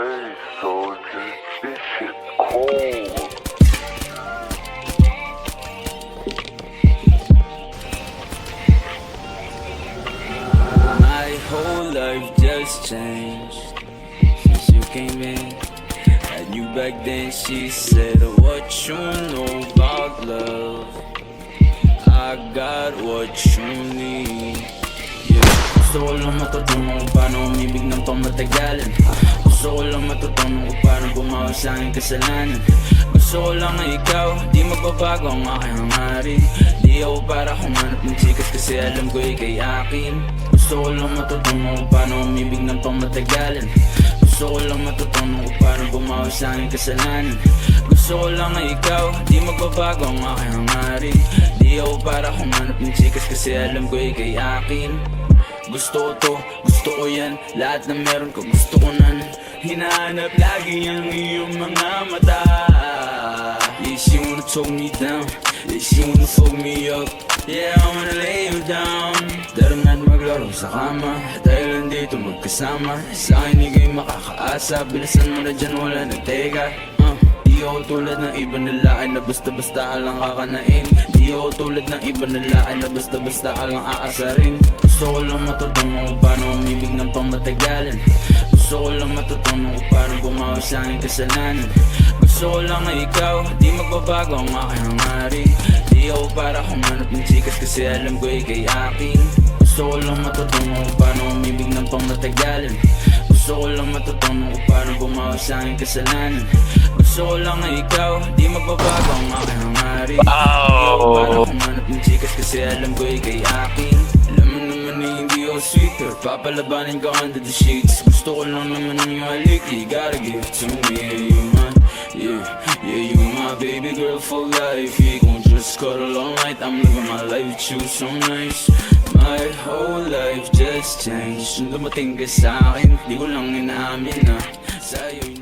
Hey, soldier, this shit cold. My whole life just changed since you came in. I knew back then, she said, what you know about love, I got what you need. Yeah. Gusto ko lang matutunan kung paano umibig ng pangmatagalan. Gusto ko lang matutunan kung paano bumawa sa aking kasalanan. Gusto ko lang na ikaw, di magbabago ang aking hangarin. Di ako para humanap ng chikas kasi alam ko ikay akin. Gusto ko lang matutunan kung paano umibig ng pangmatagalan. Gusto ko lang matutunan kung paano bumawa sa aking kasalanan. Gusto ko lang na ikaw, di magbabago ang aking hangarin. Di ako para humanap ng chikas kasi alam ko ikay akin. Gusto ko to, gusto ko yan, lahat na meron ko gusto ko nan. Hinahanap lagi ang iyong mga mata. Yeah, she wanna talk me down, yeah, she wanna fuck me up. Yeah, I wanna lay you down. Tara na't maglaro sa kama, dahil nandito magkasama. Sa akin ika'y makakaasa, bilisan mo na dyan, wala na teka. Di ako tulad ng iba nila ay na basta-basta ka lang kakanain. Di ako tulad ng iba nila ay na basta-basta ka lang aasarin. Gusto ko lang matutunan kung paano umibig ng pangmatagalan. Gusto ko lang matutunan kung paano bumawa sa aking kasalanan. Gusto ko lang na ikaw, di magbabago ang aking hangarin. Di ako para humanap ng chikas kasi alam ko ikay akin. Gusto ko lang matutunan kung paano umibig ng pangmatagalan. Gusto ko lang matutunan kung paano bumawa sa aking kasalanan. Gusto ko lang na ikaw, di magbabago ang aking hangarin. Di ako para humanap ng chikas kasi alam ko ikay akin. Alam mo naman na hindi ako sweeter, papalabanin ka under the sheets. Gusto ko lang naman ng iyong halik, you gotta give it to me. Yeah, you my, yeah, you my baby girl for life. We gon' just cuddle all night, I'm living my life with you so nice. My whole life just changed. Nung dumating ka sa'kin, di ko lang inaamin na sa'yo